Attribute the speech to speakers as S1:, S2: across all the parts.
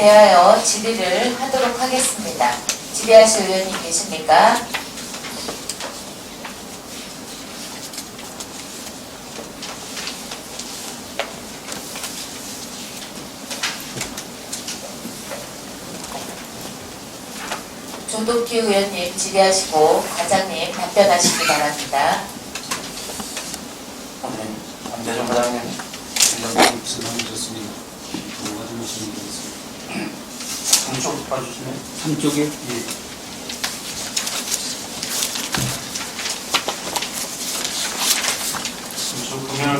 S1: 대하여 질의를 하도록 하겠습니다. 질의하실 의원님 계십니까? 조덕기 의원님 질의하시고 과장님 답변하시기 바랍니다.
S2: 안대중 과장님, 질의하고 설명드렸습니다. 두 가지 말씀드리겠습니다. 3쪽 봐주시면.
S3: 3쪽에
S2: 예. 금연을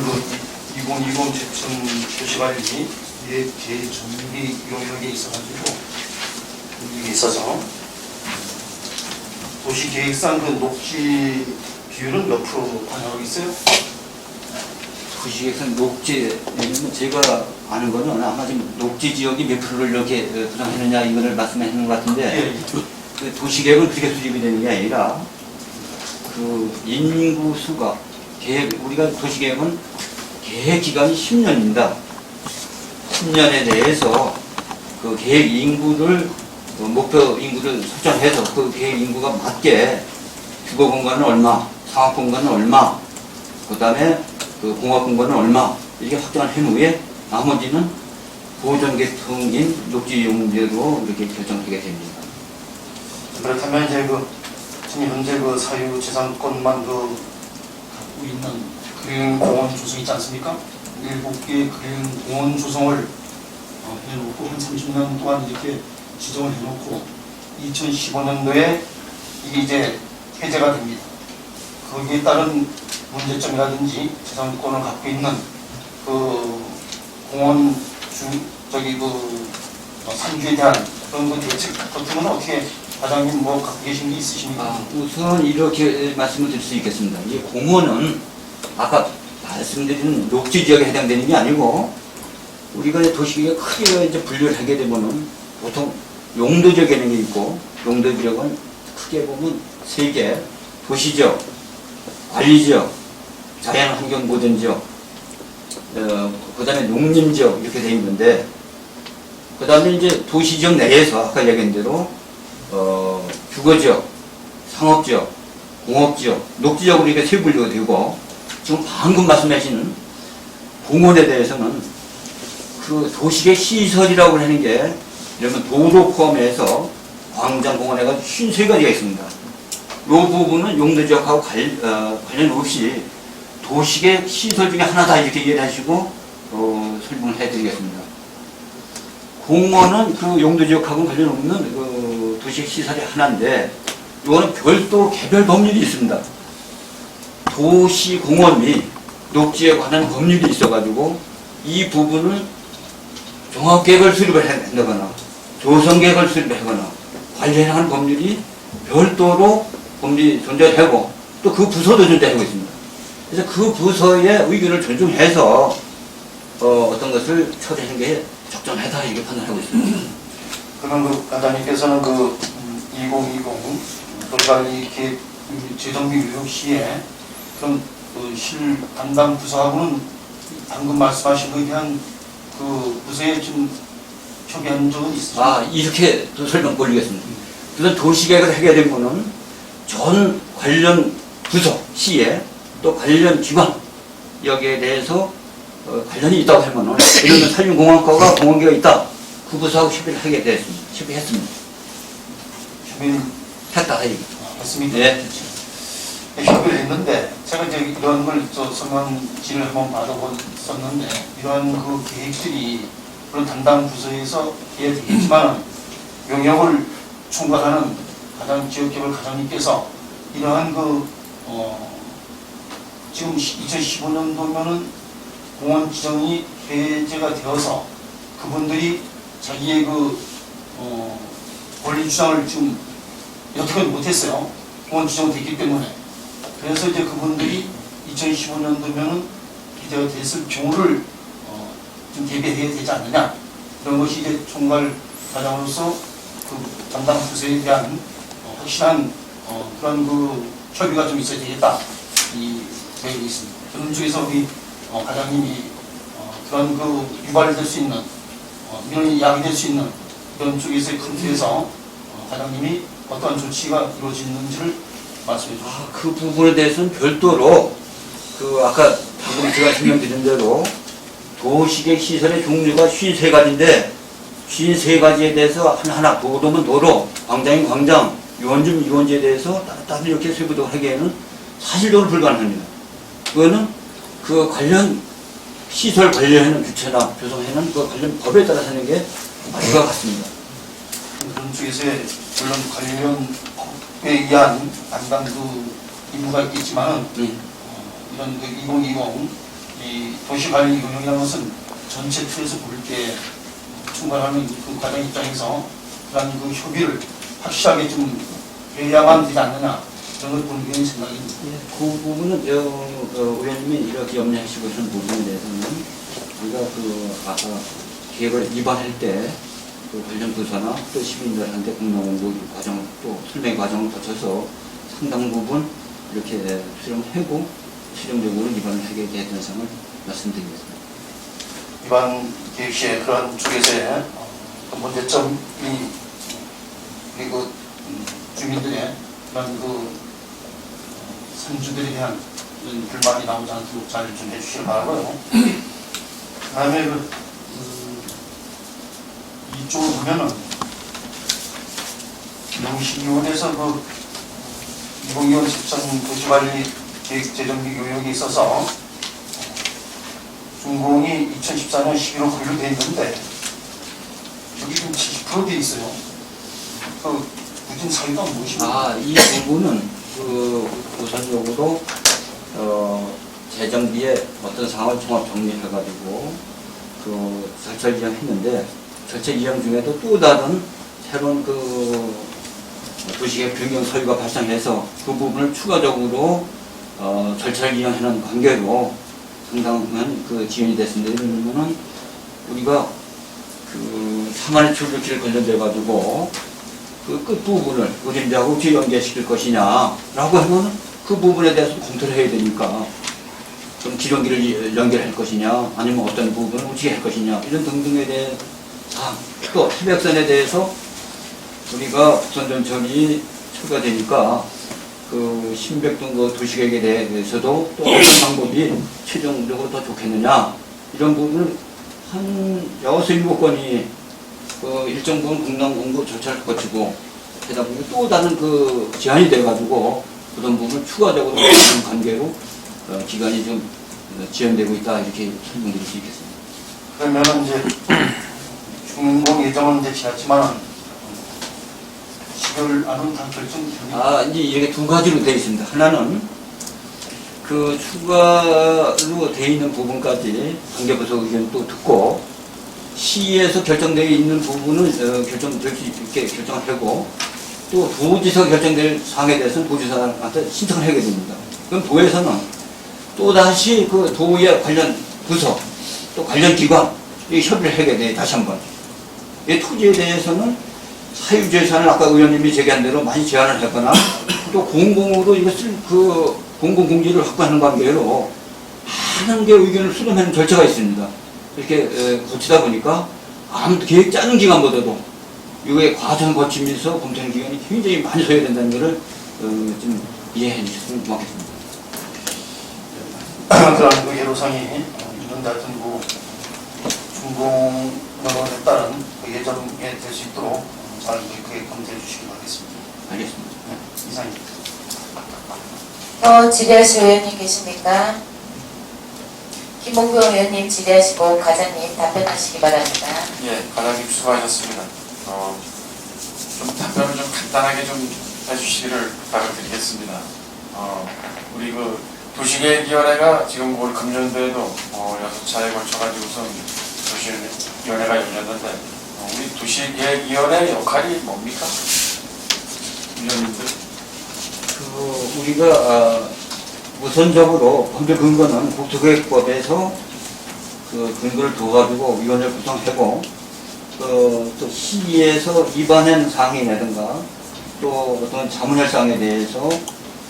S2: 2020 제천 도시관리 재정비 용역에 있어가지고 이게 있어서 도시계획상 그 녹지 비율은 몇 프로 반영하고 있어요?
S3: 도시계획상 녹지, 제가 아는 거는 아마 지금 녹지 지역이 몇 프로를 이렇게 구성했느냐 이거를 말씀하시는 것 같은데, 그 도시계획은 그렇게 수립이 되는 게 아니라 그 인구 수가 우리가 도시계획은 계획 기간이 10년입니다. 10년에 대해서 그 계획 인구를 목표 인구를 설정해서 그 계획 인구가 맞게 주거 공간은 얼마, 상업 공간은 얼마, 그 다음에 그 공업 공간은 얼마 이렇게 확정을 한 후에 나머지는 보존 계통인 녹지 용지로 이렇게 결정되게 됩니다.
S2: 그렇다면 이제 지금 현재 사유 재산권만 갖고 있는 그린공원 조성 있지 않습니까? 7개의 그린공원 조성을 해놓고 한 30년 동안 이렇게 지정을 해놓고 2015년도에 이게 이제 해제가 됩니다. 거기에 따른 문제점이라든지 재산권을 갖고 있는 그 공원 산주에 대한 그런 대책 같은 건 어떻게 과장님 갖고 계신 게 있으십니까?
S3: 우선 이렇게 말씀을 드릴 수 있겠습니다. 이 공원은 아까 말씀드린 녹지 지역에 해당되는 게 아니고 우리가 도시계획 크게 이제 분류를 하게 되면은 보통 용도지역 개념이 있고, 용도지역은 크게 보면 3개, 도시지역, 관리지역, 자연환경보전지역, 그 다음에 농림지역 이렇게 되어 있는데, 그 다음에 이제 도시지역 내에서 아까 얘기한 대로 주거지역, 상업지역, 공업지역, 녹지지역으로 이렇게 세 분류가 되고, 지금 방금 말씀하시는 공원에 대해서는 그 도시계 시설이라고 하는 게 이러면 도로 포함해서 광장, 공원에가 53가지가 있습니다. 이 부분은 용도지역하고 관련 없이 도시계 시설 중에 하나다 이렇게 이해를 하시고 설명을 해드리겠습니다. 공원은 그 용도지역하고 관련 없는 그 도시계 시설이 하나인데 이거는 별도로 개별 법률이 있습니다. 도시공원 및 녹지에 관한 법률이 있어가지고 이 부분을 종합계획을 수립을 한다거나 조성계획을 수립하거나 관련하는 법률이 별도로 법률이 존재하고 또 그 부서도 존재하고 있습니다. 그래서 그 부서의 의견을 존중해서 어떤 것을 처리하는 게 적정하다 이렇게 판단하고 있습니다.
S2: 그러면 과장님께서는 2020 도시관리 계획 재정비 요역 시에 그럼 실 담당 부서하고는 방금 말씀하신 것에 대한 그 부서에 좀 협의한 적은 있으십니까?
S3: 이렇게 또 설명 올리겠습니다. 우선 도시계획을 하게 되면은 전 관련 부서, 시에 또 관련 기관 여기에 대해서 관련이 있다고 하면은 이러면 산림공원과가 공원계가 있다. 그 부서하고 협의를 하게 됐습니다. 협의했습니다.
S2: 협의는
S3: 했다.
S2: 했습니다.
S3: 네.
S2: 협의를 했는데 제가 이제 이런 걸 설명지를 한번 받아봤었는데 이런 그 계획들이 그런 담당 부서에서 계획되겠지만 용역을 총괄하는 지역개발 과장님께서 이러한 지금 2015년도면은 공원 지정이 해제가 되어서 그분들이 자기의 권리 주장을 지금 여태까지 못했어요. 공원 지정됐기 때문에. 그래서 이제 그분들이 2015년도면은 기대가 됐을 경우를 좀 대비해야 되지 않느냐. 이런 것이 이제 총괄 과장으로서 그 담당 부서에 대한 확실한 그런 협의가 좀 있어야 되겠다. 이 계획이 있습니다. 그런 쪽에서 우리 과장님이 그런 유발될 수 있는 민원이 야기될 수 있는 이런 쪽에서의 컨트에서 과장님이 어떠한 조치가 이루어지는지를 말씀해 주시죠.
S3: 그 부분에 대해서는 별도로 그 아까 방금 제가 설명드린 대로 도시계 시설의 종류가 53가지인데 53가지에 대해서 하나하나 도로면 도로, 광장이면 광장, 유원지면 유원지에 대해서 따로 이렇게 세부적으로 하기에는 사실적으로 불가능합니다. 그거는 그 관련 시설 관련하는 규칙이나 조성하는 그 관련 법에 따라 하는 게 맞을 것 같습니다.
S2: 그런 쪽에서의 물론 관련 법에 의한 안단 그 임무가 있겠지만 이런 그 2020 이 도시관리 운영이라는 것은 전체 틀에서 볼 때 총괄하는 그 과장 입장에서 그런 그 협의를 확실하게 좀 해야만 되지 않느냐 이런 걸 보는 게 생각입니다.
S3: 그 부분은 의원님이 이렇게 염려하시고 있는 부분에 대해서는 우리가 그 아까 계획을 입안할 때 그 관련 부서나 또 시민들한테 공론공부 과정 또 설명 과정을 거쳐서 상당 부분 이렇게 수렴하고 최종적으로 입안을 하게 되었던 상을 말씀드리겠습니다.
S2: 이번 계획 시에 그런 쪽에서의 문제점이 그리고 주민들의 그런 그 선주들에 대한 불만이 나오지 않도록 잘 좀 해주시기 바라고요. 그 다음에 이쪽으로 보면은 명시위원회에서 그 2025 집산 도시관리 계획 제정 요역에 있어서 준공이 2014년 11월 9일로 되어 있는데 여기 지금 70% 되어 있어요. 그 무진 사유가 무엇입니까?
S3: 이 부분은 그 우선적으로 재정비에 어떤 상황을 종합 정리해가지고 그 절차 이행했는데 절차 이행 중에도 또 다른 새로운 그 도시계획 변경 서류가 발생해서 그 부분을 추가적으로 절차를 이행하는 관계로 상당한 그 지연이 됐습니다. 이런 부분은 우리가 그 사만의 출루길을 관련돼가지고 그 끝부분을 우림자하고 어떻게 연계시킬 것이냐라고 하면 그 부분에 대해서 검토를 해야 되니까 좀 기존기를 연결할 것이냐 아니면 어떤 부분을 어떻게 할 것이냐 이런 등등에 대해 또 태백선에 대해서 우리가 부선전철이 추가되니까 그 신백동 그 도시계획에 대해서도 또 어떤 방법이 최종적으로 더 좋겠느냐 이런 부분을 한 6, 7건이 그 일정 부분 공론공부 절차를 거치고 하다 보니 또 다른 그 제한이 돼가지고 그런 부분을 추가적으로 하는 관계로 기간이 좀 지연되고 있다 이렇게 설명드릴 수 있겠습니다.
S2: 그러면은 이제 준공 예정은 이제 지났지만 시결안은 다 결정됩니다.
S3: 이제 이렇게 두 가지로 되어 있습니다. 하나는 그 추가로 되어 있는 부분까지 관계부서 의견 또 듣고 시에서 결정되어 있는 부분은 결정될 수 있게 결정을 하고 또 도지사가 결정될 사항에 대해서는 도지사한테 신청을 하게 됩니다. 그럼 도에서는 또 다시 그 도의 관련 부서 또 관련 기관 이 협의를 하게 돼 다시 한번. 이 토지에 대해서는 사유재산을 아까 의원님이 제기한 대로 많이 제한을 했거나 또 공공으로 이것을 그 공공공지를 확보하는 관계로 많은 게 의견을 수렴하는 절차가 있습니다. 이렇게 거치다 보니까 아무 계획 짜는 기간보다도 이거의 과정 거치면서 검토하는 기간이 굉장히 많이 소요된다는 것을 좀 이해해 주셨으면 고맙겠습니다.
S2: 그런 그 예로상이 이런 같은 그 준공에 따른 그 예정에 될 수 있도록 잘 그렇게 검토해 주시기 바라겠습니다.
S3: 알겠습니다.
S2: 네, 이상입니다.
S1: 질의하실 의원님 계십니까? 김홍경 의원님 질의하시고 과장님 답변하시기 바랍니다.
S4: 예, 과장님 수고하셨습니다. 좀 답변을 좀 간단하게 좀 해주시기를 부탁을 드리겠습니다. 우리 그 도시계획위원회가 지금 올 금년도에도 6차에 걸쳐가지고선 도시위원회가 열렸는데 우리 도시계획위원회 역할이 뭡니까? 위원님들?
S3: 우리가 우선적으로 법률 근거는 국토계획법에서 그 근거를 둬가지고 위원회를 구성하고 또 시에서 위반한 사항이라든가 또 어떤 자문할 사항에 대해서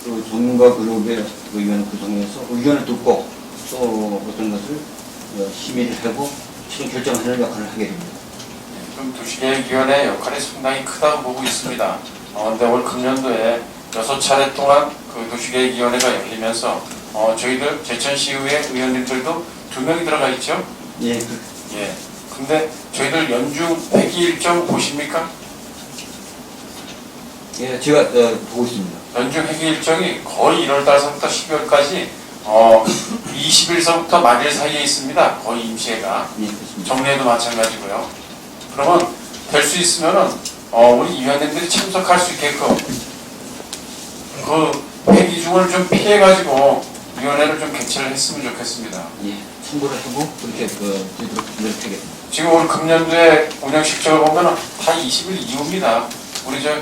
S3: 그 전문가 그룹의 의견을 구성해서 의견을 듣고 또 어떤 것을 심의를 하고 최종 결정하는 역할을 하게 됩니다.
S4: 지금 도시계획위원회의 역할이 상당히 크다고 보고 있습니다. 근데 올 금년도에 6차례 동안 그 도시계획위원회가 열리면서 저희들 제천시의회 의원님들도 2명이 들어가 있죠.
S3: 예.
S4: 예. 근데 저희들 연중 회기 일정 보십니까?
S3: 예, 제가 보고 있습니다.
S4: 연중 회기 일정이 거의 1월달서부터 12월까지 20일서부터 만일 사이에 있습니다. 거의 임시회가.
S3: 예, 그렇습니다.
S4: 정례도 마찬가지고요. 그러면 될 수 있으면은 우리 위원님들이 참석할 수 있게끔 그 회기 중을 좀 피해가지고 위원회를 좀 개최를 했으면 좋겠습니다.
S3: 예, 참고를 하고 그렇게 되도록 노력하겠습니다.
S4: 지금 올 금년도에 운영 실적을 보면은 다 20일 이후입니다. 우리 현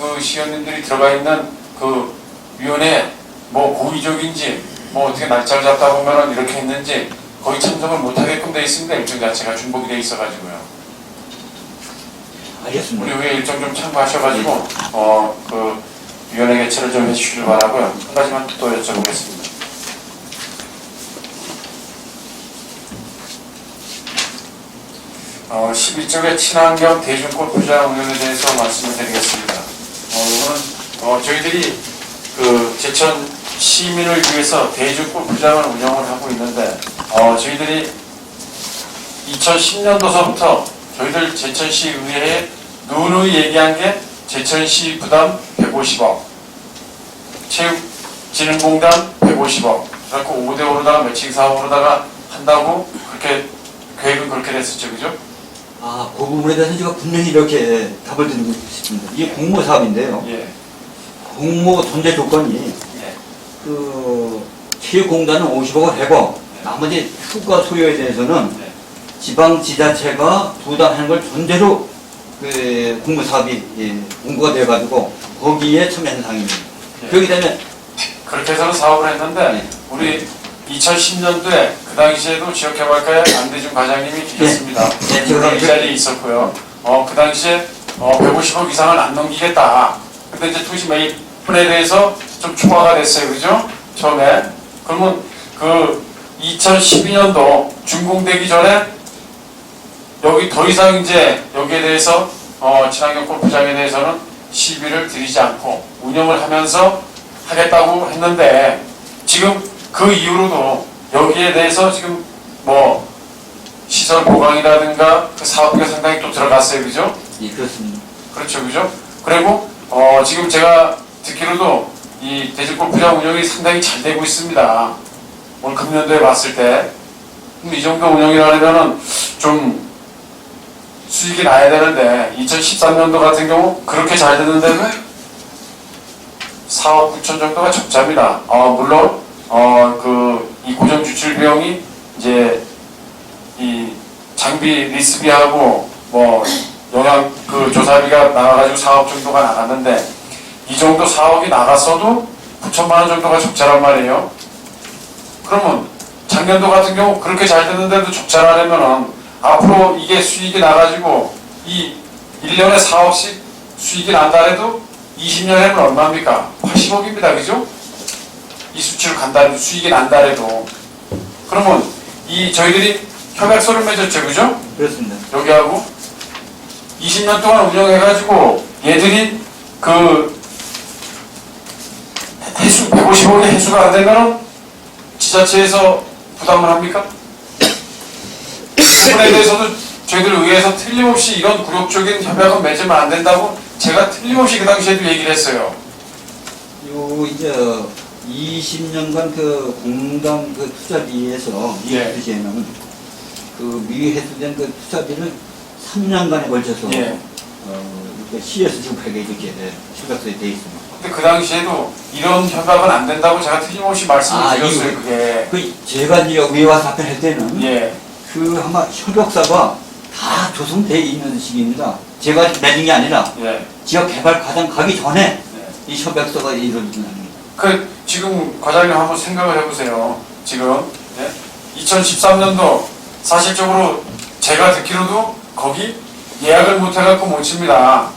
S4: 그 시의원님들이 들어가 있는 그 위원회 뭐 고의적인지 뭐 어떻게 날짜를 잡다 보면은 이렇게 했는지 거의 참석을 못하게끔 돼 있습니다. 일정 자체가 중복이 돼 있어가지고요.
S3: 알겠습니다.
S4: 우리 의회 일정 좀 참고하셔가지고 그 위원회 개최를 좀 해주시길 바라고요. 한 가지만 또 여쭤보겠습니다. 어, 12쪽의 친환경 대중골프장 운영에 대해서 말씀을 드리겠습니다. 이거는 저희들이 그 제천 시민을 위해서 대중골프장을 운영을 하고 있는데 저희들이 2010년도서부터 저희들 제천시 의회에 누누이 얘기한 게 제천시 부담 150억, 체육진흥공단 150억, 그래갖고 5대5로다가 매칭 사업으로다가 한다고 그렇게 계획은 그렇게 됐었죠, 그죠?
S3: 아, 그 부분에 대해서 제가 분명히 이렇게 답을 드리고 싶습니다. 이게 공모 사업인데요.
S4: 예.
S3: 공모 존재 조건이
S4: 예.
S3: 그 체육공단은 50억을 하고 나머지 휴가 소요에 대해서는
S4: 네.
S3: 지방 지자체가 부담하는 걸 전제로 그 공모 사업이 공고가 되어가지고 거기에 참여하는 상황입니다.
S4: 예.
S3: 그렇기 때문에
S4: 그렇게 해서는 사업을 했는데
S3: 네.
S4: 우리 2010년도에 그 당시에도 지역개발과의 안대중 과장님이 계셨습니다.
S3: 네,
S4: 그런 자리에 있었고요. 그 당시에 150억 이상은 안 넘기겠다. 근데 이제 도시 매입분에 대해서 좀 초과가 됐어요, 그죠? 처음에. 그러면 그 2012년도 준공되기 전에 여기 더 이상 이제 여기에 대해서 친환경 골프장에 대해서는 시비를 드리지 않고 운영을 하면서 하겠다고 했는데 지금 그 이후로도 여기에 대해서 지금 뭐 시설 보강이라든가 그 사업비가 상당히 또 들어갔어요, 그죠?
S3: 예, 그렇습니다.
S4: 그렇죠, 그죠? 그리고 지금 제가 듣기로도 이 대중골프장 운영이 상당히 잘 되고 있습니다. 오늘 금년도에 봤을 때. 이 정도 운영이라면은 좀 수익이 나야 되는데 2013년도 같은 경우 그렇게 잘 되는 데는 4억 9천 정도가 적자입니다. 물론 이 고정 주출 비용이 이제 이 장비 리스비하고 뭐 영양 그 조사비가 나와가지고 4억 정도가 나갔는데 이 정도 4억이 나갔어도 9천만 원 정도가 적자란 말이에요. 그러면 작년도 같은 경우 그렇게 잘 됐는데도 적자라면은 앞으로 이게 수익이 나가지고 이 1년에 4억씩 수익이 난다 해도 20년에는 얼마입니까? 80억입니다. 그죠? 이 수치로 간다 해도 수익이 난다 해도. 그러면 이 저희들이 협약서를 맺었죠. 그죠?
S3: 그렇습니다.
S4: 여기하고 20년 동안 운영해가지고 얘들이 그 해수 150억의 해수가 안 되면은 지자체에서 부담을 합니까? 그 부분에 대해서도 저희들 의회에서 틀림없이 이런 굴욕적인 협약은 맺으면 안 된다고 제가 틀림없이 그 당시에도 얘기를 했어요.
S3: 요 이제 20년간 그 공단 그 투자비에서
S4: 예.
S3: 미해수에는 그 미해수된 그 투자비를 3년간에 걸쳐서
S4: 예.
S3: 이렇게 시에서 지급하게 이렇게 협약서에 되어 있습니다.
S4: 근데 그 당시에도 이런 협약은 안 된다고 제가 틀림없이 말씀을 드렸어요.
S3: 이거,
S4: 그게.
S3: 그 제가 이제 여기 와서 답변할 때는
S4: 예.
S3: 그 아마 협약사가 다 조성되어 있는 시기입니다. 제가 맺은 게 아니라
S4: 예.
S3: 지역 개발 과장 가기 전에
S4: 예.
S3: 이 협약서가 이루어지는 겁니다.
S4: 그 지금 과장님 한번 생각을 해보세요. 지금 2013년도 사실적으로 제가 듣기로도 거기 예약을 못 해갖고 못 칩니다.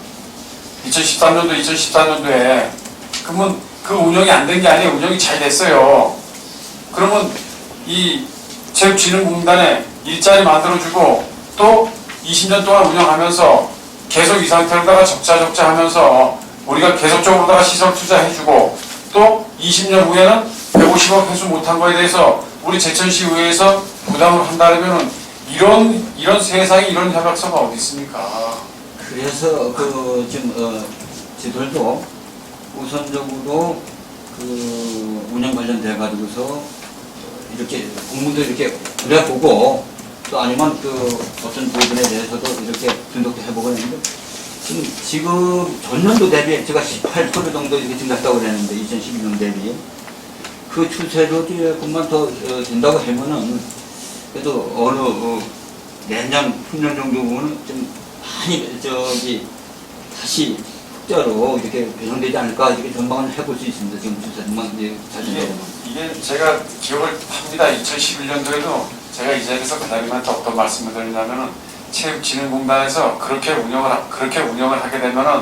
S4: 2013년도, 2014년도에. 그러면 그 운영이 안 된 게 아니에요. 운영이 잘 됐어요. 그러면 이 체육진흥공단에 일자리 만들어주고 또 20년 동안 운영하면서 계속 이 상태로다가 적자 하면서 우리가 계속적으로다가 시설 투자해주고 또 20년 후에는 150억 회수 못한 거에 대해서 우리 제천시 의회에서 부담을 한다면은 이런 세상에 이런 협약서가 어디 있습니까?
S3: 그래서 지금 저희들도 우선적으로 운영 관련돼 가지고서 이렇게 공문도 이렇게 그려보고 또 아니면 어떤 부분에 대해서도 이렇게 분석도 해보고 했는데 지금 전년도 대비 제가 18% 정도 이렇게 증가했다고 그랬는데 2012년 대비 그 추세로 조금만 더 된다고 하면은 그래도 어느 내년 후년 정도 보면 좀 많이 다시 흑자로 이렇게 배정되지 않을까 이렇게 전망을 해볼 수 있습니다. 지금 추세만
S4: 이게 제가 기억을 합니다. 2011년도에도 제가 이 자리에서 그날이한테 어떤 말씀을 드리냐면은 체육진흥공단에서 그렇게 운영을 하게 되면은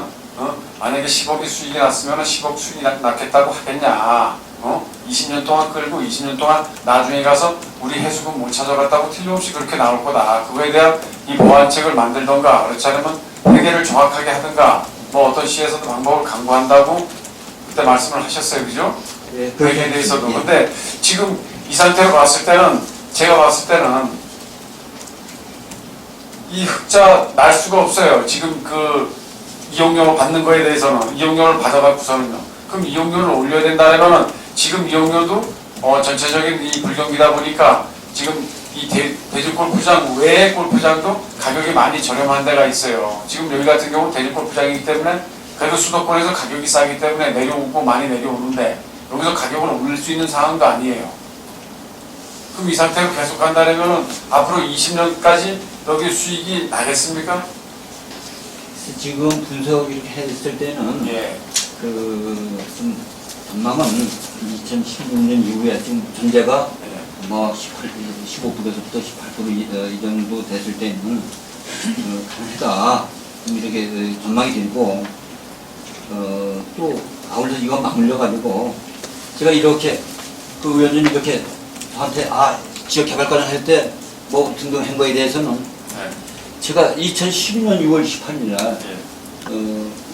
S4: 만약에 10억이 수익이 났으면은 10억 수익이 났겠다고 하겠냐? 20년 동안 끌고 20년 동안 나중에 가서 우리 해수금 못 찾아갔다고 틀림없이 그렇게 나올 거다. 그거에 대한 이 보완책을 만들던가 그렇지 않으면 회계를 정확하게 하든가 뭐 어떤 시에서도 방법을 강구한다고 그때 말씀을 하셨어요. 그죠?
S3: 네,
S4: 회계에 대해서도. 근데 지금 이 상태로 봤을 때는 제가 봤을 때는 이 흑자 날 수가 없어요. 지금 이용료를 받는 거에 대해서는 이용료를 받아갖고서는요. 그럼 이용료를 올려야 된다면은 지금 이용료도 전체적인 이 불경기다 보니까 지금 이 대전 골프장 외의 골프장도 가격이 많이 저렴한 데가 있어요. 지금 여기 같은 경우는 대전 골프장이기 때문에 그래도 수도권에서 가격이 싸기 때문에 내려오고 많이 내려오는데 여기서 가격을 올릴 수 있는 상황도 아니에요. 그럼 이 상태로 계속 간다면은 앞으로 20년까지 여기 수익이 나겠습니까?
S3: 지금 분석 이렇게 했을 때는
S4: 예.
S3: 좀 전망은 2016년 이후에 지금 전제가 뭐 15%에서부터 18% 이 정도 됐을 때는 가능하다 좀 이렇게 전망이 되고 또 아울러서 이거 맞물려 가지고 제가 이렇게 의원님 이렇게 저한테 지역개발과정 할 때 뭐 등등한 거에 대해서는 제가 2012년 6월 18일 날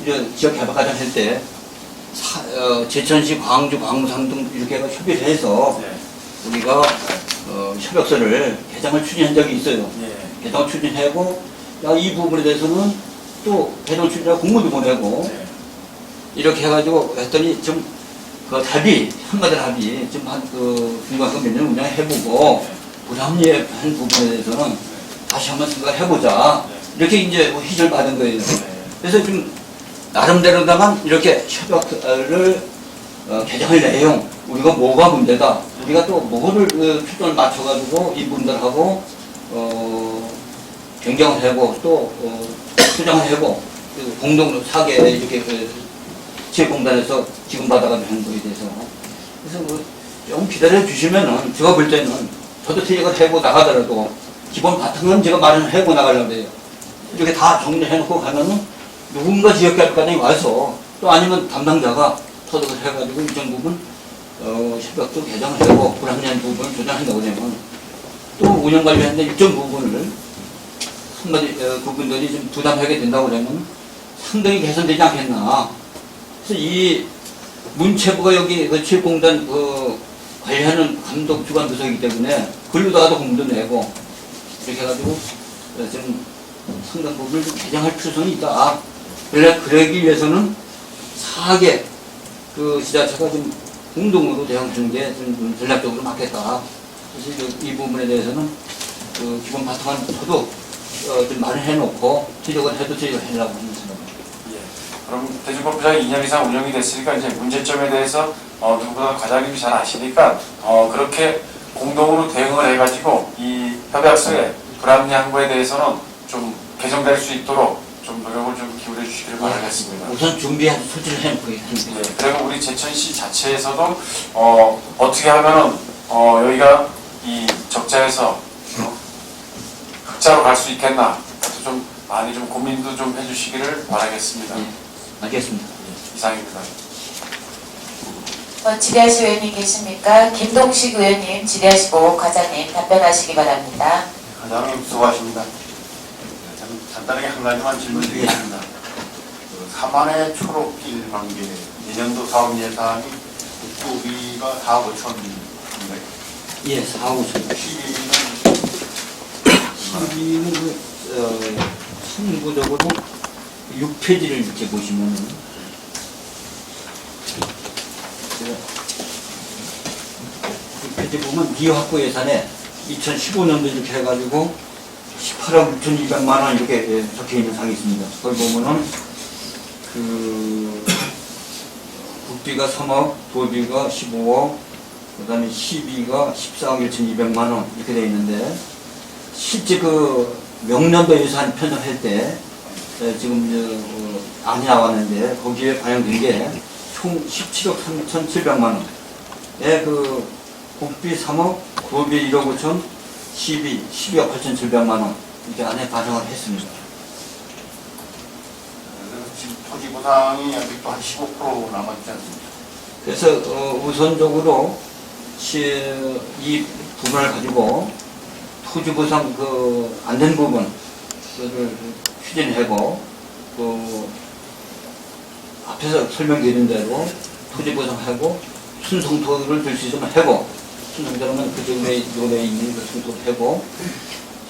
S3: 이런 지역개발과정 할 때 제천시, 광주, 광산 등 이렇게 협의를 해서 우리가 협약서를 개정을 추진한 적이 있어요. 개정을 추진하고 이 부분에 대해서는 또 개정 추진하고 공문도 보내고 이렇게 해가지고 했더니 좀 답이 한마디로 답이 좀 중간에 몇 년 운영해보고 불합리한 부분에 대해서는 다시 한번 생각을 해보자 이렇게 이제 희절 받은 거예요. 그래서 좀 나름대로다만 이렇게 협약을 개정할 내용 우리가 뭐가 문제다 우리가 또 뭐를 초점을 맞춰가지고 이분들하고 경쟁을 하고 또 수정을 하고 공동으로 사게 이렇게 지역공단에서 지금 받아가는 거에 대해서 그래서 좀 기다려 주시면은 제가 볼 때는 저도 퇴직을 해고 나가더라도 기본 바탕은 제가 마련하고 나가려고 해요. 이렇게 다 정리해놓고 가면은 누군가 지역개발과정이 와서 또 아니면 담당자가 터득을 해가지고 일정 부분 협약도 개정을 하고 불합리한 부분을 조정한다고 하면 또 운영관리하는데 일정 부분을 한마디 그분들이 좀 부담하게 된다고 하면 상당히 개선되지 않겠나. 그래서 이 문체부가 여기 체육공단 관리하는 감독 주관 부서이기 때문에 글로다가도 공문도 내고 이렇게 해가지고 좀 상당 부분을 좀 개정할 필요성이 있다. 그러기 위해서는 사하게 지자체가 좀 공동으로 대응하는 게 좀 전략적으로 맞겠다. 그래서 이 부분에 대해서는 기본 바탕은 저도 좀 마련해놓고 퇴직을 해도 퇴직을 하려고 하는 생각입니다.
S4: 그럼 대전골프장이 2년 이상 운영이 됐으니까 이제 문제점에 대해서 누구보다 과장님이 잘 아시니까 그렇게 공동으로 대응을 해가지고 이 협약서에 불합리한 거에 대해서는 좀 개정될 수 있도록 좀 노력을 좀 기울여 주시기를 바라겠습니다.
S3: 우선 준비한 소지를 해놓고
S4: 그리고 우리 제천시 자체에서도 어떻게 하면은 여기가 이 적자에서 흑자로 갈 수 있겠나 그것도 좀 많이 좀 고민도 좀 해주시기를 바라겠습니다.
S3: 알겠습니다.
S4: 이상입니다.
S1: 질의하실 의원님 계십니까? 김동식 의원님 질의하시고 과장님 답변하시기 바랍니다.
S5: 과장님 수고하십니다. 간단하게 한 가지만 질문드리겠습니다. 그 사만의 초록길 관계 내년도 사업 예산이 국고비가 4억 5천인가요?
S3: 예, 4억 5천.
S5: 시기는
S3: 12는 참고적으로 6페이지를 이렇게 보시면 제가 6페이지 보면 비확보 예산에 2015년도 이렇게 해가지고 18억 6,200만 원 이렇게 적혀 있는 상이 있습니다. 그걸 보면은 그 국비가 3억, 도비가 15억, 그 다음에 시비가 14억 1,200만 원 이렇게 되어 있는데 실제 그 명년도 예산 편성할 때 지금 안이 나왔는데 거기에 반영된 게 총 17억 3,700만 원에 그 국비 3억, 도비 1억 5천, 시비 12억 8,700만 원 이렇게 안에 반영을 했습니다.
S5: 지금 토지 보상이 아직도 한 15% 남았지 않습니까?
S3: 그래서 우선적으로 이 부분을 가지고 토지 보상 그 안 된 부분 그를 추진하고 그 앞에서 설명드린 대로 토지 보상하고 순송토를 들 수 있으면 하고 순송토는 그 전에 있는 그 순송토를 하고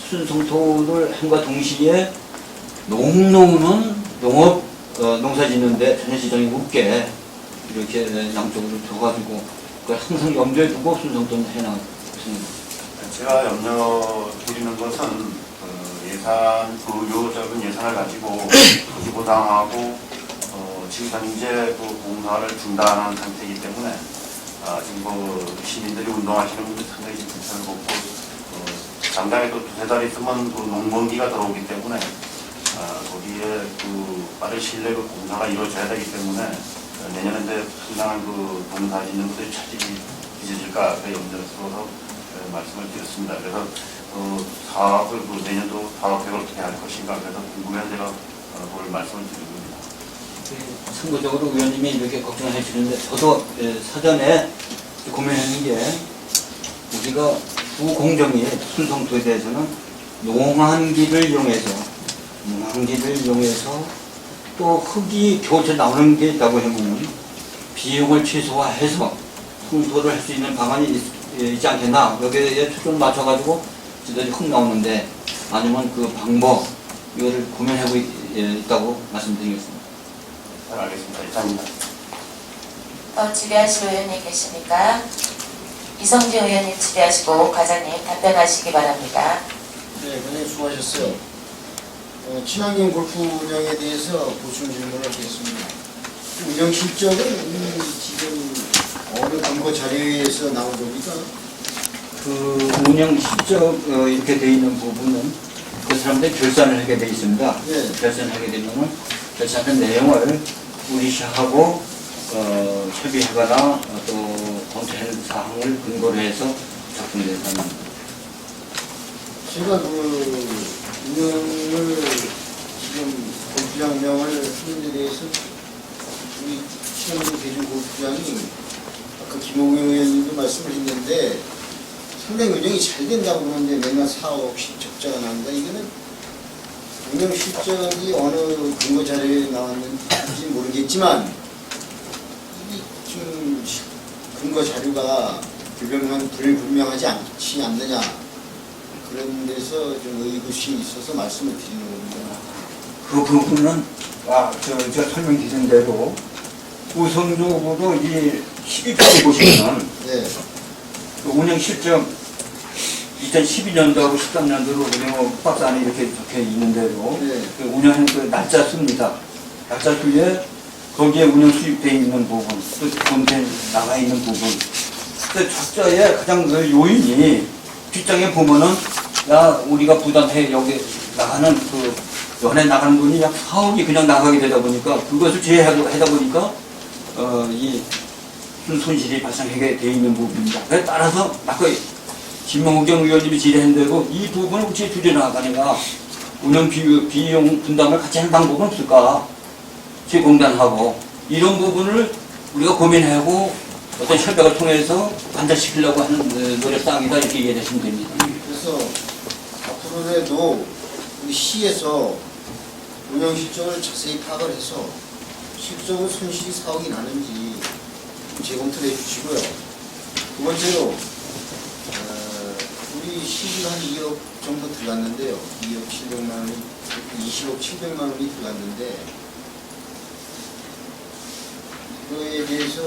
S3: 순송토를 함과 동시에 농농은 농업 농사 짓는데 전혀 지장이 없게 이렇게 양쪽으로 줘가지고 그걸 항상 염두에 두고 순송토는 해나갔습니다.
S5: 제가 염려 드리는 것은 그 예산, 요 작은 예산을 가지고 토지 보상하고 지금 현재 그 공사를 중단한 상태이기 때문에 지금 그 시민들이 운동하시는 분들 상당히 지금 불편을 겪고 장장에 또 두세 달 있으면 그 농번기가 들어오기 때문에 거기에 그 빠른 시일 내에 그 공사가 이루어져야 되기 때문에 내년에 이제 상당한 그 농사 짓는 분들이 차질이 빚어질까 그 염려스러워서 말씀을 드렸습니다. 그래서 사업을 그 내년도 사업 계획을 어떻게 할 것인가 그래서 궁금해서 제가 오늘 말씀을 드린 겁니다.
S3: 참고적으로 의원님이 이렇게 걱정을 해주는데 저도 사전에 고민하는 게 우리가 부공정위 순송토에 대해서는 농한기를 이용해서 또 흙이 겨우쳐 나오는 게 있다고 하면 비용을 최소화해서 송토를 할 수 있는 방안이 있지 않겠나 여기에 초점을 맞춰가지고 지금까지 흙 나오는데 아니면 그 방법 이거를 고민하고 있다고 말씀드리겠습니다.
S5: 잘 알겠습니다. 이상입니다.
S1: 더 질의하실 의원님 계십니까? 이성진 의원님 질의하시고 과장님 답변하시기 바랍니다.
S6: 네, 굉장히 수고하셨어요. 친환경 골프 운영에 대해서 보충 질문을 하겠습니다. 운영 실적은 지금 어느 근거 자료에서 나온 겁니까?
S3: 그 운영 실적 이렇게 돼 있는 부분은 그 사람들이 결산을 하게 돼 있습니다.
S6: 네.
S3: 결산을 하게 되면은 결산한 내용을 우리 시하고 협의하거나 또 검토하는 사항을 근거로 해서 작성된 사항입니다.
S6: 제가 그 운영을 지금 골프장 운영을 하는 데 대해서 우리 친환경 대중 골프장이 아까 김홍영 의원님도 말씀을 했는데 상당히 운영이 잘 된다고 그러는데 매년 4억씩 적자가 나온다. 이거는 운영 실적이 어느 근거 자료에 나왔는지 모르겠지만 이게 좀 근거 자료가 불분명하지 않지 않느냐 그런 데서 좀 의구심이 있어서 말씀을 드리는 겁니다.
S3: 그 부분은 제가 설명드린 대로 우선적으로 이 12페이지 보시면
S6: 네.
S3: 그 운영 실적 2012년도하고 13년도로 운영 박스 안에 이렇게 적혀 있는 대로
S6: 네.
S3: 그 운영 그 날짜 씁니다. 날짜 뒤에 거기에 운영 수입되어 있는 부분, 또 본체 나가 있는 부분. 그 적자의 가장 그 요인이 뒷장에 보면은 우리가 부담해 여기 나가는 그 연에 나가는 돈이 약 4억이 그냥 나가게 되다 보니까 그것을 제외하다 보니까 이 손실이 발생하게 되어 있는 부분입니다. 그래서 따라서 아까 김명경 의원님이 질의한 대로 이 부분을 어떻게 줄여나가니까 운영 비용 분담을 같이 하는 방법은 없을까? 재공단하고 이런 부분을 우리가 고민하고 어떤 협약을 통해서 관철시키려고 하는 노력상이다 이렇게 이해하시면 됩니다.
S6: 그래서 앞으로라도 우리 시에서 운영 실적을 자세히 파악을 해서 실적으로 손실이 4억이 나는지 재검토를 해주시고요. 두 번째로 우리 시비가 한 2억 정도 들어갔는데요. 2억 700만 원이 20억 700만 원이 들어갔는데 이거에 대해서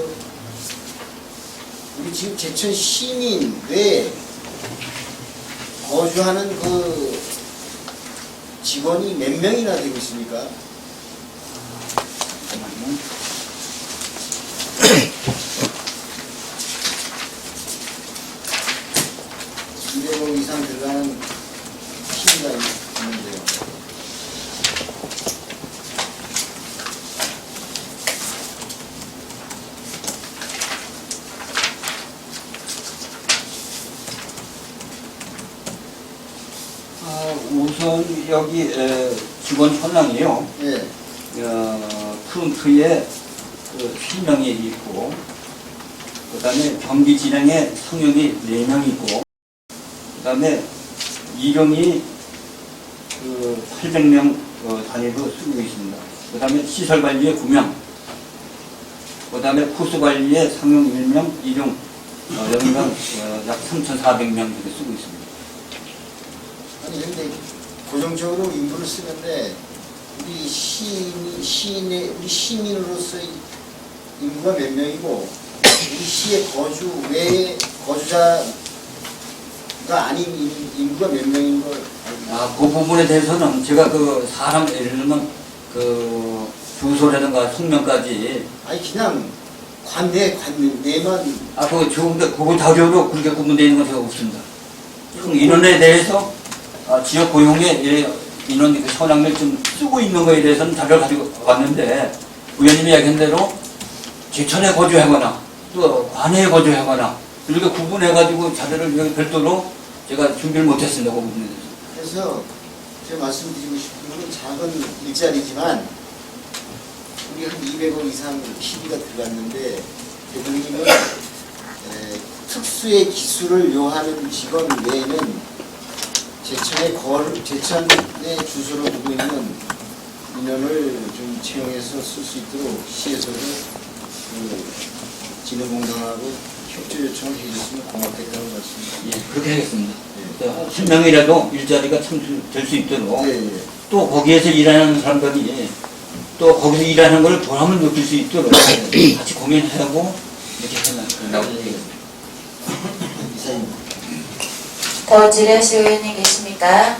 S6: 우리 지금 제천 시민 외에 거주하는 그 직원이 몇 명이나 되고 있습니까?
S3: 잠깐만요.
S6: 200억 이상 들어가는 시비가 있는데요.
S3: 우선 여기 직원 현황이요.
S6: 네.
S3: 프론트에 그 3명이 있고, 그 다음에 경기 진행에 성역이 4명 있고, 그 다음에 일용이 그 800명 단위로 쓰고 있습니다. 그 다음에 시설 관리에 9명, 그 다음에 코스 관리에 상용 1명, 일용 0명, 약 3,400명 이렇게 쓰고 있습니다.
S6: 아니 근데 고정적으로 인구를 쓰는데 우리 우리 시민으로서 인구가 몇 명이고 우리 시의 거주 외에 거주자가 아닌 인구가 몇 명인 걸 알고
S3: 그 부분에 대해서는 제가 그 사람 예를 들면 그 주소라든가 성명까지
S6: 아니 그냥 관내만
S3: 그거 좋은데 그거 자료로 그렇게 구분되어 있는 건 제가 없습니다. 인원에 대해서 지역 고용에 인원 현황을 좀 쓰고 있는 거에 대해서는 자료를 가지고 왔는데 의원님이 이야기한 대로 제천에 거주하거나 또 관내에 거주하거나 이렇게 구분해가지고 자료를 여기 별도로 제가 준비를 못했습니다. 그 부분에 대해서.
S6: 그래서 제가 말씀드리고 싶은 건 작은 일자리지만 우리 한 200억 이상 시비가 들어갔는데 대통령님은 특수의 기술을 요하는 직원 외에는 제천에 주소로 두고 있는 인원을 좀 채용해서 쓸 수 있도록 시에서도 그 진흥공단하고 협조 요청을 해줬으면 고맙겠다는 말씀입니다.
S3: 예, 그렇게 하겠습니다. 한 명이라도 일자리가 참될 수 있도록
S6: 예, 예.
S3: 또 거기에서 일하는 사람들이 또 거기서 일하는 걸 보람을 느낄 수 있도록 같이 고민하고 이렇게 해나가고 되겠습니다.
S6: 이사입니다.
S1: 더 지뢰하실 의원님 계십니까?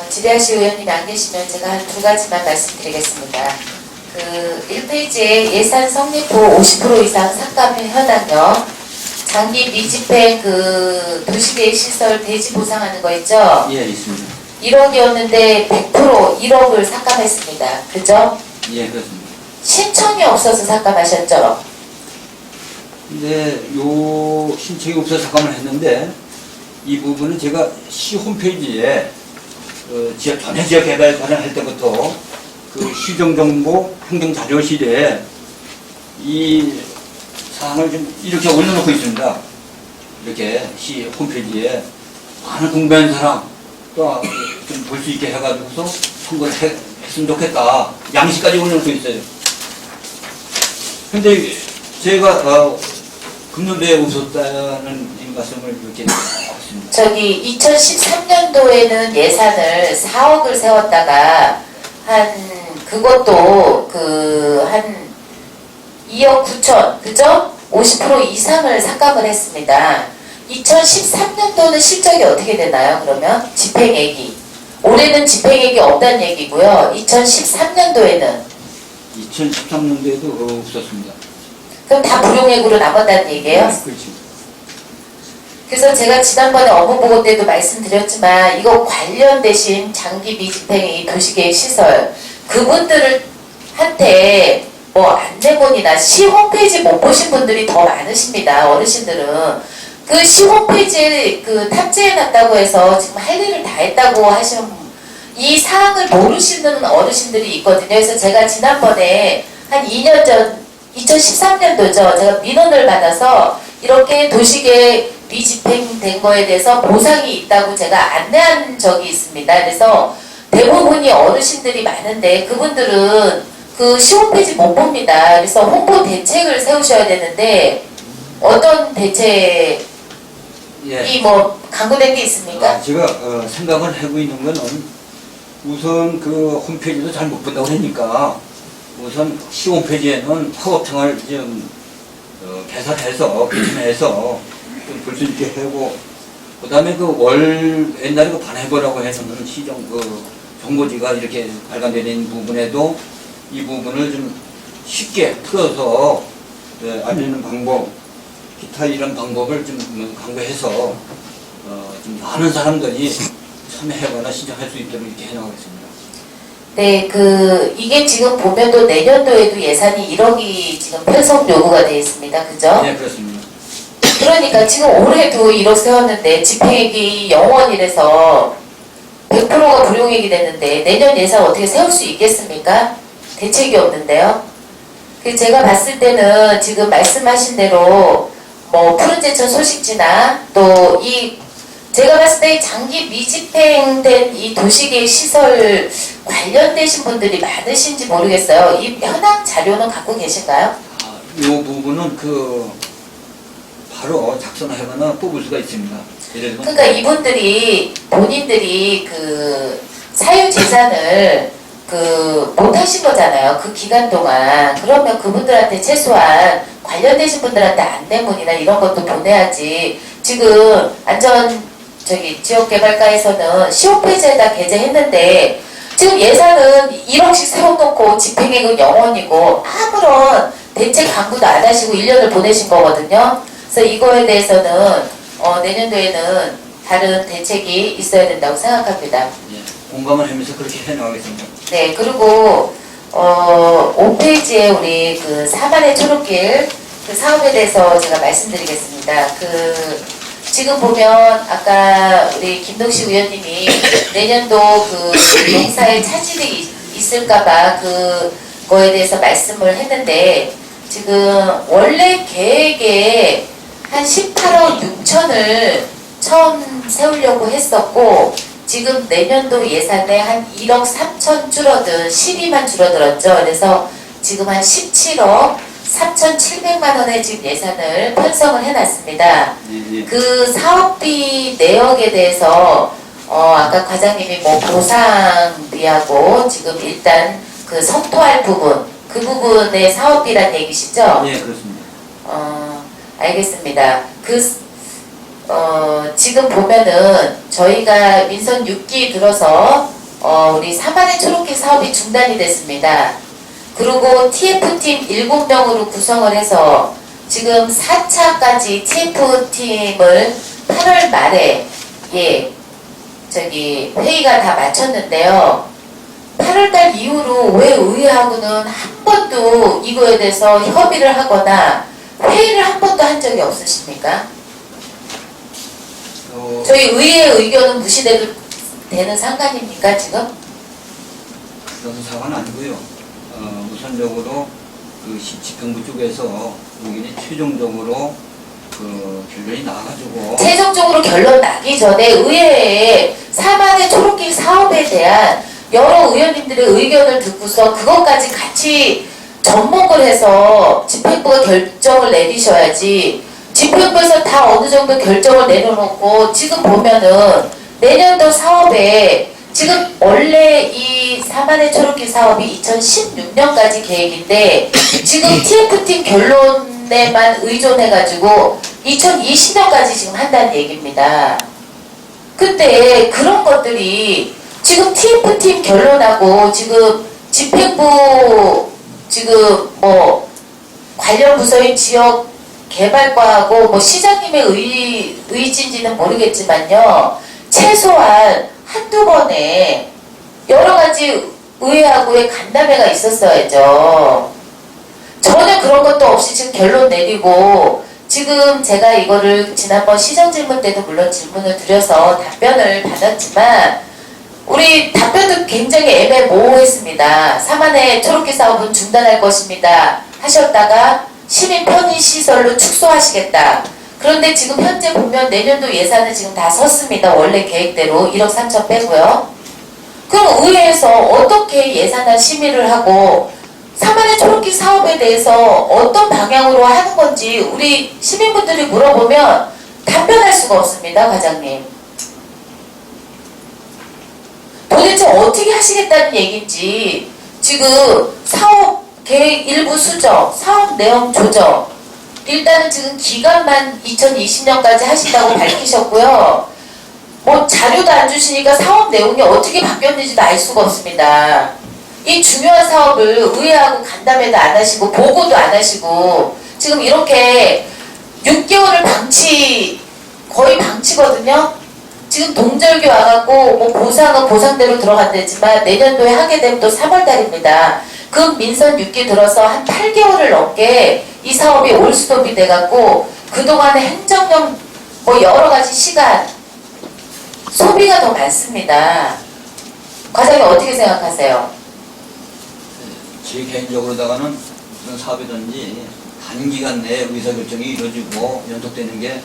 S1: 지뢰하실 의원님이 안 계시면 제가 한 2가지만 말씀드리겠습니다. 그 1페이지에 예산 성립후 50% 이상 삭감 현황요. 장기 미집행 그 도시계획 시설 대지 보상하는 거 있죠?
S3: 예, 있습니다.
S1: 1억이었는데 100% 1억을 삭감했습니다. 그죠?
S3: 예, 그렇습니다.
S1: 신청이 없어서 삭감하셨죠?
S3: 근데 요 신청이 없어서 삭감을 했는데 이 부분은 제가 시 홈페이지에 지역 전체 지역 개발 관련할 때부터 그 시정정보 행정자료실에 이 사항을 좀 이렇게 올려놓고 있습니다. 이렇게 시 홈페이지에 많은 공부한 사람 또 좀 볼 수 있게 해가지고서 선거를 했으면 좋겠다. 양식까지 올려놓고 있어요. 근데 제가 금년도에 웃었다는 이 말씀을 이렇게 하겠습니다.
S1: 저기 2013년도에는 예산을 4억을 세웠다가 그것도 한 2억 9천, 그죠? 50% 이상을 삭감을 했습니다. 2013년도는 실적이 어떻게 되나요? 그러면 집행액이 올해는 집행액이 없다는 얘기고요. 2013년도에는
S3: 2013년도에도 없었습니다.
S1: 그럼 다 불용액으로 남았다는 얘기예요?
S3: 그렇죠.
S1: 그래서 제가 지난번에 업무보고 때도 말씀드렸지만 이거 관련되신 장기 미집행의 도시계획 시설 그분들을 한테 뭐 안내문이나 시 홈페이지 못 보신 분들이 더 많으십니다. 어르신들은 그 시 홈페이지에 그 탑재해놨다고 해서 지금 할 일을 다 했다고 하시는 이 사항을 모르시는 어르신들이 있거든요. 그래서 제가 지난번에 한 2년 전 2013년도죠. 제가 민원을 받아서 이렇게 도시계획 미집행된 거에 대해서 보상이 있다고 제가 안내한 적이 있습니다. 그래서 대부분이 어르신들이 많은데 그분들은 그 시홈페이지 못 봅니다. 그래서 홍보 대책을 세우셔야 되는데 어떤 대책이
S3: 예.
S1: 뭐 강구된 게 있습니까?
S3: 제가 생각을 하고 있는 거는 우선 그 홈페이지도 잘 못 본다고 하니까 우선 시 홈페이지에는 파워평을 좀 개설해서 개선해서 좀 볼 수 있게 하고 그다음에 그 옛날에 그 반해보라고 해서 시정 정보지가 이렇게 발간되는 부분에도 이 부분을 좀 쉽게 풀어서 알리는 방법, 기타 이런 방법을 좀 강구해서 좀 많은 사람들이 참여하거나 신청할 수 있도록 이렇게 해나가겠습니다.
S1: 네, 이게 지금 보면도 내년도에도 예산이 1억이 지금 편성 요구가 되어 있습니다. 그죠?
S3: 네, 그렇습니다.
S1: 그러니까 지금 올해도 1억 세웠는데 집행액이 0원이라서 100%가 불용액이 됐는데 내년 예산 어떻게 세울 수 있겠습니까? 대책이 없는데요. 제가 봤을 때는 지금 말씀하신 대로 뭐 푸른 제천 소식지나 또 제가 봤을 때 장기 미집행된 이 도시계획 시설 관련되신 분들이 많으신지 모르겠어요. 이 현황 자료는 갖고 계신가요?
S3: 이 부분은 바로 작성하거나 뽑을 수가 있습니다. 예를 들면
S1: 그러니까 이분들이 본인들이 사유재산을 못 하신 거잖아요. 그 기간 동안. 그러면 그분들한테 최소한 관련되신 분들한테 안내문이나 이런 것도 보내야지. 지금 지역개발과에서는 시홈페이지에다 게재했는데 지금 예산은 1억씩 세워놓고 집행액은 0원이고 아무런 대책 강구도 안 하시고 1년을 보내신 거거든요. 그래서 이거에 대해서는 내년도에는 다른 대책이 있어야 된다고 생각합니다.
S3: 예, 공감을 하면서 그렇게 해나가겠습니다.
S1: 네, 그리고 5페이지에 우리 사만의 초록길 사업에 대해서 제가 말씀드리겠습니다. 지금 보면 아까 우리 김동식 의원님이 내년도 농사에 차질이 있을까봐 그거에 대해서 말씀을 했는데 지금 원래 계획에 한 18억 6천을 처음 세우려고 했었고 지금 내년도 예산에 한 1억 3천 12만 줄어들었죠. 그래서 지금 한 17억 3,700만 원의 지금 예산을 편성을 해놨습니다.
S3: 예.
S1: 그 사업비 내역에 대해서 아까 과장님이 뭐 보상비하고 지금 일단 검토할 부분 그 부분의 사업비란 얘기시죠?
S3: 예, 그렇습니다.
S1: 알겠습니다. 지금 보면은 저희가 민선 6기 들어서 우리 사만의 초록길 사업이 중단이 됐습니다. 그리고 TF팀 7명으로 구성을 해서 지금 4차까지 TF팀을 8월 말에 회의가 다 마쳤는데요. 8월달 이후로 왜 의회하고는 한 번도 이거에 대해서 협의를 하거나 회의를 한 번도 한 적이 없으십니까? 저희 의회의 의견은 무시돼도 되는 상관입니까 지금?
S3: 그런 상황은 아니고요. 우선적으로 집행부 쪽에서 여기는 최종적으로 결론이 나와가지고
S1: 최종적으로 결론 나기 전에 의회에 사만의 초록길 사업에 대한 여러 의원님들의 의견을 듣고서 그것까지 같이 접목을 해서 집행부가 결정을 내리셔야지 집행부에서 다 어느 정도 결정을 내려놓고 지금 보면은 내년도 사업에 지금 원래 이 사만의 초록길 사업이 2016년까지 계획인데 지금 TF팀 결론에만 의존해가지고 2020년까지 지금 한다는 얘기입니다. 근데 그런 것들이 지금 TF팀 결론하고 지금 집행부 지금 뭐 관련 부서인 지역 개발과하고 뭐 시장님의 의지인지는 모르겠지만요. 최소한 한두 번에 여러 가지 의회하고의 간담회가 있었어야죠. 전혀 그런 것도 없이 지금 결론 내리고 지금 제가 이거를 지난번 시정질문 때도 물론 질문을 드려서 답변을 받았지만 우리 답변도 굉장히 애매모호했습니다. 사만의 초록길 사업은 중단할 것입니다. 하셨다가 시민 편의시설로 축소하시겠다. 그런데 지금 현재 보면 내년도 예산은 지금 다 섰습니다. 원래 계획대로 1억 3천 빼고요. 그럼 의회에서 어떻게 예산안 심의를 하고 사만의 초록길 사업에 대해서 어떤 방향으로 하는 건지 우리 시민분들이 물어보면 답변할 수가 없습니다, 과장님. 도대체 어떻게 하시겠다는 얘기인지 지금 사업 계획 일부 수정, 사업 내용 조정, 일단은 지금 기간만 2020년까지 하신다고 밝히셨고요. 뭐 자료도 안 주시니까 사업 내용이 어떻게 바뀌었는지도 알 수가 없습니다. 이 중요한 사업을 의회하고 간담회도 안 하시고 보고도 안 하시고 지금 이렇게 6개월을 거의 방치거든요. 지금 동절기 와갖고 뭐 보상은 보상대로 들어간다지만 내년도에 하게 되면 또 3월달입니다. 그 민선 6기 들어서 한 8개월을 넘게 이 사업이 올스톱이 돼갖고 그동안의 행정력 뭐 여러 가지 시간 소비가 더 많습니다. 과장님 어떻게 생각하세요?
S3: 제 개인적으로다가는 무슨 사업이든지 단기간 내에 의사결정이 이루어지고 연속되는 게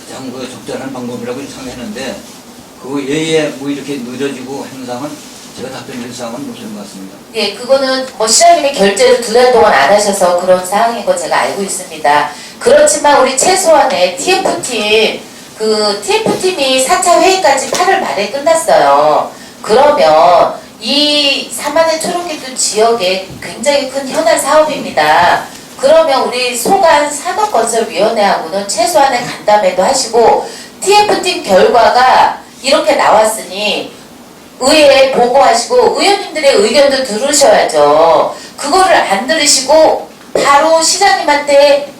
S3: 가장 그 적절한 방법이라고 생각했는데 그 예에 뭐 이렇게 늦어지고 행상은 제가 답변드릴 사항은 못한 것 같습니다.
S1: 예, 그거는 뭐 시장님이 결제를 2달 동안 안 하셔서 그런 상황인 거 제가 알고 있습니다. 그렇지만 우리 최소한의 TF팀, 그 TF팀이 4차 회의까지 8월 말에 끝났어요. 그러면 이 사만의 초록길도 지역에 굉장히 큰 현안 사업입니다. 그러면 우리 소관 산업건설위원회하고는 최소한의 간담회도 하시고 TF팀 결과가 이렇게 나왔으니 의회에 보고하시고 의원님들의 의견도 들으셔야죠. 그거를 안 들으시고 바로 시장님한테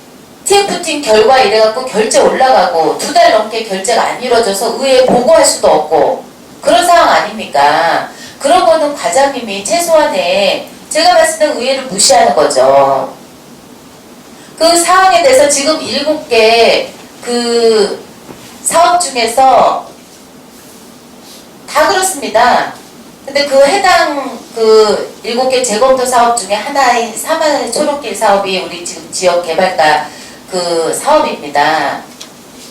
S1: TF팀 결과 이래갖고 결제 올라가고 2달 넘게 결제가 안 이루어져서 의회에 보고할 수도 없고 그런 상황 아닙니까? 그런 거는 과장님이 최소한의 제가 봤을 때 의회를 무시하는 거죠. 그 사항에 대해서 지금 7개 그 사업 중에서 다 그렇습니다. 근데 그 해당 그 7개 재검토 사업 중에 하나인 사만의 초록길 사업이 우리 지금 지역 개발과 그 사업입니다.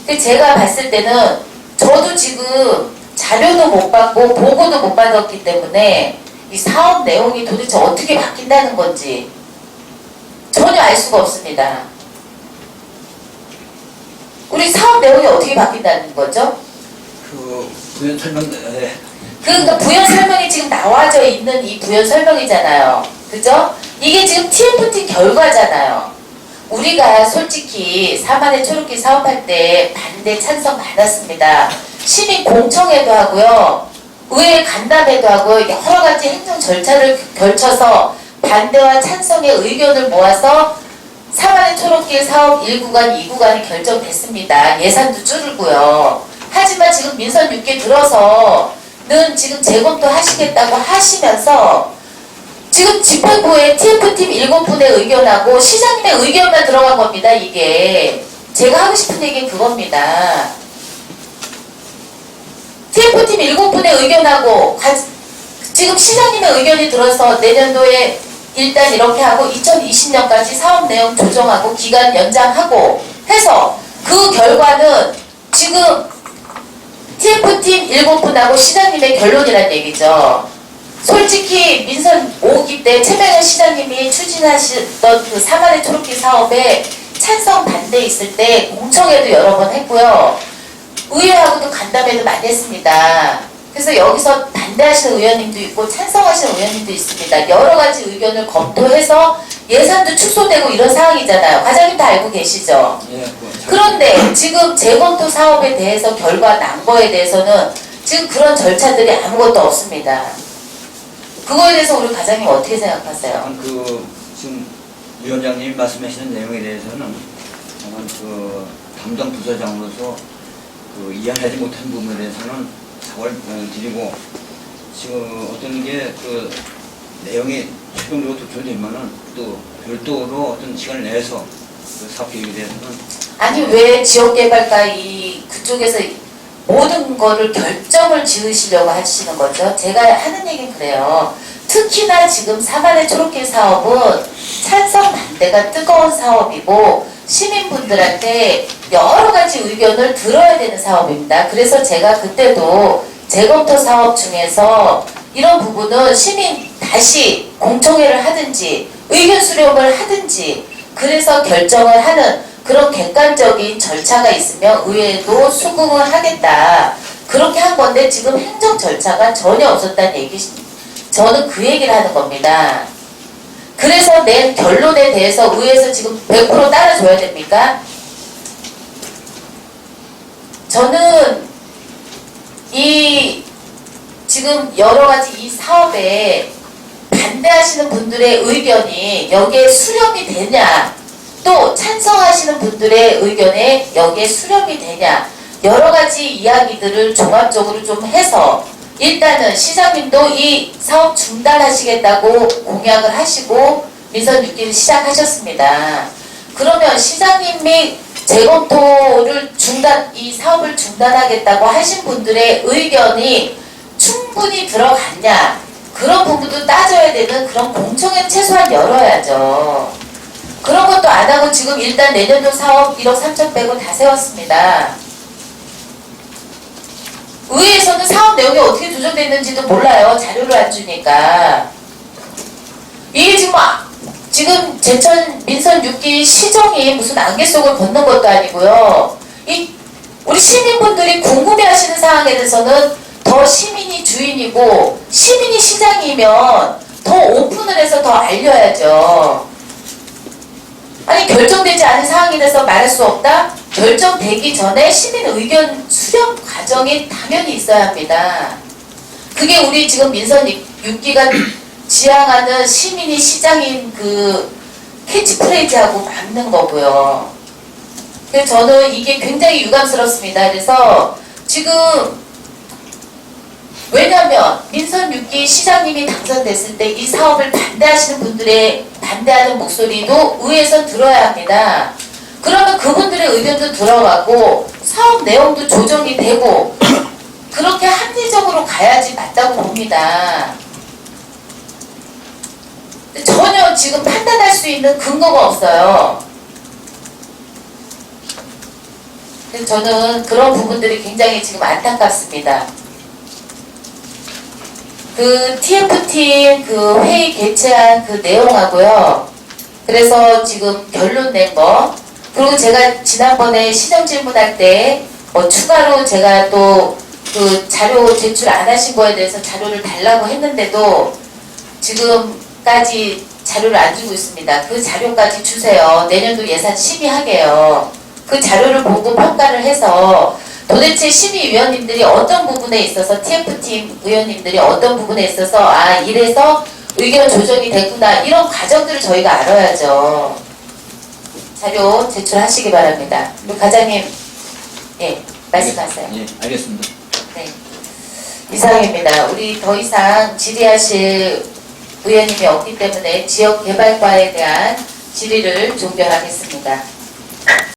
S1: 근데 제가 봤을 때는 저도 지금 자료도 못 받고 보고도 못 받았기 때문에 이 사업 내용이 도대체 어떻게 바뀐다는 건지 전혀 알 수가 없습니다. 우리 사업 내용이 어떻게 바뀐다는 거죠?
S3: 그 부연 설명
S1: 그러니까 부연 설명이 지금 나와져 있는 이 부연 설명이잖아요. 그죠? 이게 지금 TF팀 결과잖아요. 우리가 솔직히 사만의 초록길 사업할 때 반대 찬성 많았습니다. 시민 공청회도 하고요. 의회 간담회도 하고요. 여러 가지 행정 절차를 걸쳐서 반대와 찬성의 의견을 모아서 사만의 초록길 사업 1구간, 2구간이 결정됐습니다. 예산도 줄고요. 하지만 지금 민선 6개 들어서는 지금 재검토 하시겠다고 하시면서 지금 집행부에 TF팀 7분의 의견하고 시장님의 의견만 들어간 겁니다. 이게 제가 하고 싶은 얘기는 그겁니다. TF팀 7분의 의견하고 지금 시장님의 의견이 들어서 내년도에 일단 이렇게 하고 2020년까지 사업 내용 조정하고 기간 연장하고 해서 그 결과는 지금 TF팀 7분하고 시장님의 결론이란 얘기죠. 솔직히 민선 5기 때 최명현 시장님이 추진하시던 그 사만의 초록길 사업에 찬성 반대 있을 때 공청회도 여러 번 했고요. 의회하고도 간담회도 많이 했습니다. 그래서 여기서 반대하시는 의원님도 있고 찬성하시는 의원님도 있습니다. 여러 가지 의견을 검토해서 예산도 축소되고 이런 상황이잖아요. 과장님 다 알고 계시죠?
S3: 예,
S1: 그런데 지금 재검토 사업에 대해서 결과 난 거에 대해서는 지금 그런 절차들이 아무것도 없습니다. 그거에 대해서 우리 과장님 어떻게 생각하세요?
S3: 그 지금 위원장님이 말씀하시는 내용에 대해서는 저는 그 담당 부서장으로서 그 이해하지 못한 부분에 대해서는 사과를 드리고 지금 어떤 게 그 내용이 최종적으로 도출되면은 또 별도로 어떤 시간을 내서 그 사업 계획에 대해서는
S1: 아니 왜 지역개발과 그쪽에서 모든 거를 결정을 지으시려고 하시는 거죠? 제가 하는 얘기는 그래요. 특히나 지금 사만의 초록길 사업은 찬성 반대가 뜨거운 사업이고 시민분들한테 여러 가지 의견을 들어야 되는 사업입니다. 그래서 제가 그때도 재검토 사업 중에서 이런 부분은 시민 다시 공청회를 하든지 의견 수렴을 하든지 그래서 결정을 하는 그런 객관적인 절차가 있으면 의회도 수긍을 하겠다. 그렇게 한 건데 지금 행정 절차가 전혀 없었다는 얘기, 저는 그 얘기를 하는 겁니다. 그래서 낸 결론에 대해서 의회에서 지금 100% 따라줘야 됩니까? 저는 이 지금 여러 가지 이 사업에 반대하시는 분들의 의견이 여기에 수렴이 되냐, 또 찬성하시는 분들의 의견에 여기에 수렴이 되냐, 여러 가지 이야기들을 종합적으로 좀 해서 일단은 시장님도 이 사업 중단하시겠다고 공약을 하시고 민선 6기를 시작하셨습니다. 그러면 시장님이 재검토를 이 사업을 중단하겠다고 하신 분들의 의견이 충분히 들어갔냐, 그런 부분도 따져야 되는 그런 공청회 최소한 열어야죠. 그런 것도 안 하고 지금 일단 내년도 사업 1억 3천 빼고 다 세웠습니다. 의회에서는 사업 내용이 어떻게 조정됐는지도 몰라요. 자료를 안 주니까. 이게 지금 제천 민선 6기 시정이 무슨 안개 속을 걷는 것도 아니고요. 우리 시민분들이 궁금해하시는 사항에 대해서는 더 시민이 주인이고 시민이 시장이면 더 오픈을 해서 더 알려야죠. 아니 결정되지 않은 사항에 대해서 말할 수 없다? 결정되기 전에 시민 의견 수렴 과정이 당연히 있어야 합니다. 그게 우리 지금 민선 6기가 지향하는 시민이 시장인 그 캐치프레이즈하고 맞는 거고요. 그래서 저는 이게 굉장히 유감스럽습니다. 그래서 지금 왜냐하면 민선 6기 시장님이 당선됐을 때 이 사업을 반대하시는 분들의 반대하는 목소리도 의회에서 들어야 합니다. 그러면 그분들의 의견도 들어가고 사업 내용도 조정이 되고 그렇게 합리적으로 가야지 맞다고 봅니다. 전혀 지금 판단할 수 있는 근거가 없어요. 그래서 저는 그런 부분들이 굉장히 지금 안타깝습니다. 그 TF팀 그 회의 개최한 그 내용하고요. 그래서 지금 결론 낸 거, 그리고 제가 지난번에 시정 질문할 때 추가로 제가 또 그 자료 제출 안 하신 거에 대해서 자료를 달라고 했는데도 지금까지 자료를 안 주고 있습니다. 그 자료까지 주세요. 내년도 예산 심의하게요. 그 자료를 보고 평가를 해서 도대체 심의위원님들이 어떤 부분에 있어서 TF팀 의원님들이 어떤 부분에 있어서 이래서 의견 조정이 됐구나, 이런 과정들을 저희가 알아야죠. 자료 제출하시기 바랍니다. 그리고 과장님, 예, 말씀하세요.
S3: 예, 알겠습니다.
S1: 네, 이상입니다. 우리 더 이상 질의하실 의원님이 없기 때문에 지역개발과에 대한 질의를 종결하겠습니다.